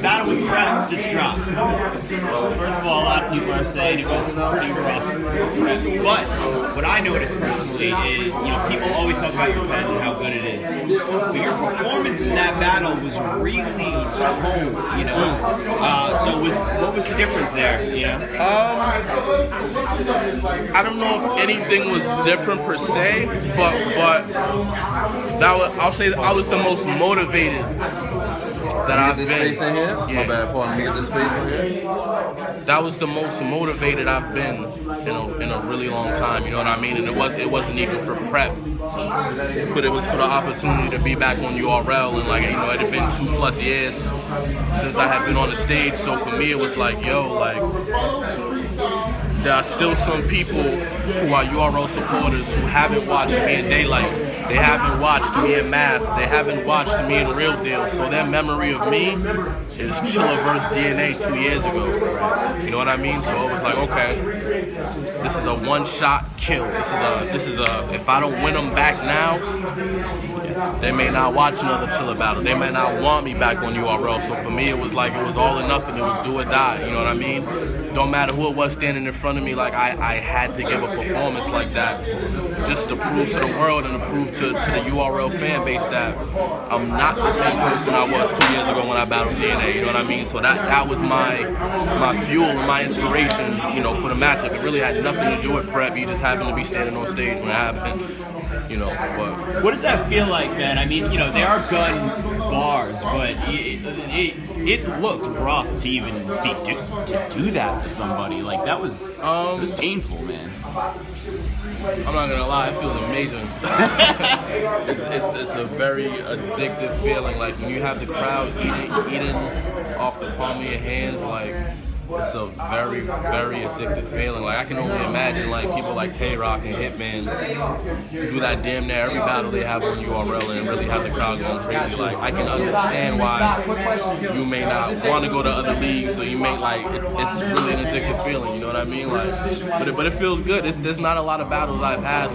battle with Prep just dropped. First of all, a lot of people are saying it was pretty rough. But what I noticed personally is, people always talk about your pen and how good it is. But your performance in that battle was really home, So what was the difference there, I don't know if anything was different per se, but I'll say that I was the most motivated that I've been. Space in here? Yeah. My bad, pardon me. Get this space in here. That was the most motivated I've been in a really long time. You know what I mean? And it wasn't even for prep, but it was for the opportunity to be back on URL. And it had been 2+ years since I had been on the stage. So for me, it was there are still some people who are URL supporters who haven't watched me in Daylight. They haven't watched me in Math. They haven't watched me in Real Deal. So their memory of me is Chilla vs. DNA 2 years ago. You know what I mean? So it was okay, this is a one-shot kill. This is a. If I don't win them back now, they may not watch another Chilla battle. They may not want me back on URL. So for me, it was it was all or nothing. It was do or die. You know what I mean? Don't matter who it was standing in front of me. I had to give a performance like that, just to prove to the world and to prove to the URL fan base that I'm not the same person I was 2 years ago when I battled DNA. You know what I mean? So that was my fuel and my inspiration. For the matchup. It really had nothing to do with prep. You just happened to be standing on stage when it happened. But what does that feel like, man? I mean, they are gun bars, but it looked rough to even to do that to somebody. That was it was painful, man. I'm not gonna lie, it feels amazing. it's a very addictive feeling. When you have the crowd eating off the palm of your hands, it's a very, very addictive feeling. I can only imagine people like Tay-Rock and Hitman do that damn near every battle they have on URL and really have the crowd going crazy. I can understand why you may not want to go to other leagues, or you may it's really an addictive feeling. You know what I mean? But it feels good. There's not a lot of battles I've had.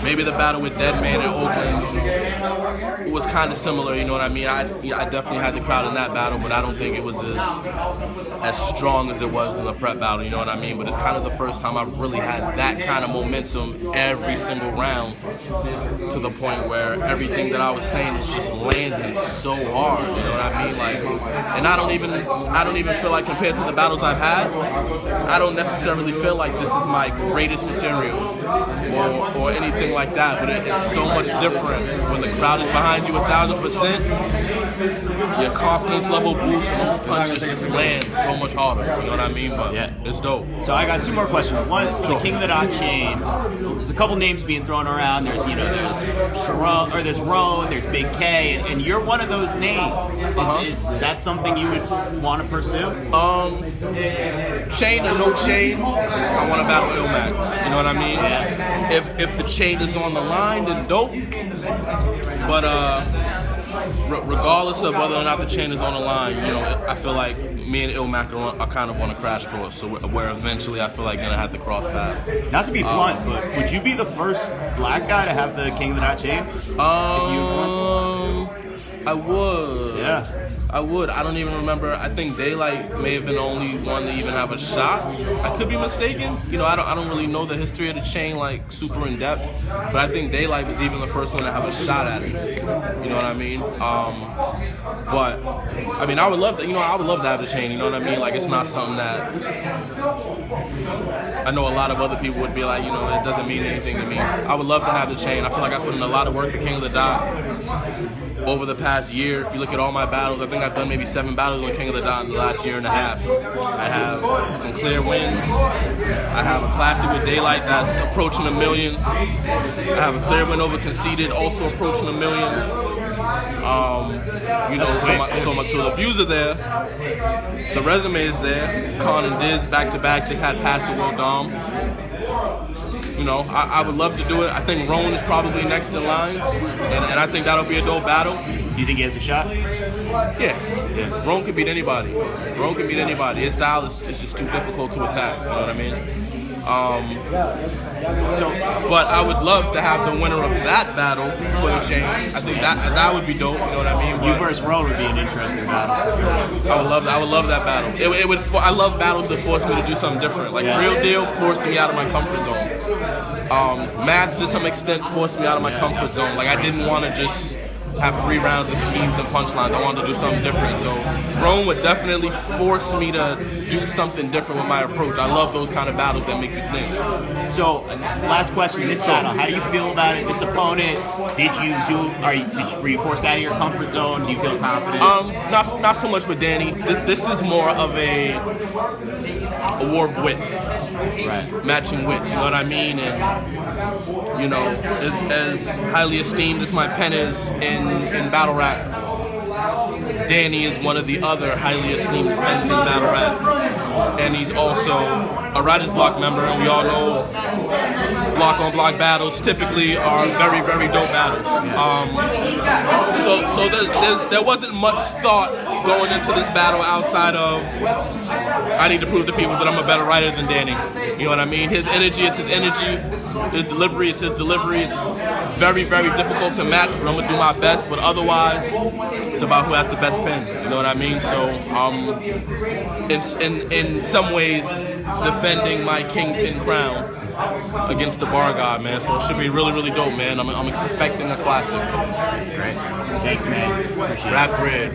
Maybe the battle with Deadman in Oakland was kind of similar. You know what I mean? I definitely had the crowd in that battle, but I don't think it was as strong as it was in the prep battle, you know what I mean? But it's kind of the first time I've really had that kind of momentum every single round, to the point where everything that I was saying is just landing so hard, you know what I mean? And I don't even feel like, compared to the battles I've had, I don't necessarily feel like this is my greatest material or anything like that, but it's so much different when the crowd is behind you 1,000%. Your confidence level boosts and those punches just land so much harder. You know what I mean? But it's dope. So I got two more questions. One, the King of the Dot chain. There's a couple names being thrown around. There's Sharon, or there's Roan, there's Big K, and you're one of those names. Is that something you would want to pursue? Chain or no chain, I want to battle Illmaculate. You know what I mean? Yeah. If the chain is on the line, then dope. But regardless of whether or not the chain is on the line, I feel like me and Illmaculate are kind of on a crash course, so where eventually I feel like gonna have to cross paths. Not to be blunt, but would you be the first black guy to have the King of the Dot chain? I would. Yeah. I would. I don't even remember. I think Daylight may have been the only one to even have a shot. I could be mistaken. I don't really know the history of the chain super in depth, but I think Daylight was even the first one to have a shot at it. You know what I mean? But I mean, I would love to. I would love to have the chain. You know what I mean? It's not something that I know a lot of other people would be like, it doesn't mean anything to me. I would love to have the chain. I feel like I put in a lot of work for King of the Dot over the past year. If you look at all my battles, I think I've done maybe 7 battles on King of the Dot in the last year and a half. I have some clear wins. I have a classic with Daylight that's approaching 1 million. I have a clear win over Conceited, also approaching 1 million. So the views are there. The resume is there. Khan and Diz back-to-back just had Pass the World Dom. I would love to do it. I think Roan is probably next in line, and I think that'll be a dope battle. Do you think he has a shot? Yeah. Roan can beat anybody. His style is just too difficult to attack. You know what I mean? But I would love to have the winner of that battle for the chain. I think that would be dope. You know what I mean? You versus Roan would be an interesting battle. I would love that battle. It would. I love battles that force me to do something different. Like Real Deal forced me out of my comfort zone. Math to some extent forced me out of my comfort zone. Like I didn't want to just have 3 rounds of schemes and punchlines. I wanted to do something different. So Rome would definitely force me to do something different with my approach. I love those kind of battles that make me think. So, last question: this battle, how do you feel about it? This opponent, were you forced out of your comfort zone? Do you feel confident? Not so much with Danny. This is more of a war of wits, Right. matching wits. You know what I mean? And you know, as highly esteemed as my pen is in battle rap, Danny is one of the other highly esteemed pens in battle rap, and he's also a Writer's Block member, and we all know block-on-block battles typically are very, very dope battles. So there wasn't much thought going into this battle outside of I need to prove to people that I'm a better writer than Danny. You know what I mean? His energy is his energy. His delivery is his delivery. It's very, very difficult to match, but I'm gonna do my best. But otherwise, it's about who has the best pen. You know what I mean? So, in some ways, defending my kingpin crown against the bar god, man. So it should be really, really dope, man. I'm expecting a classic. Great. Thanks, man. Appreciate it. Rap grid.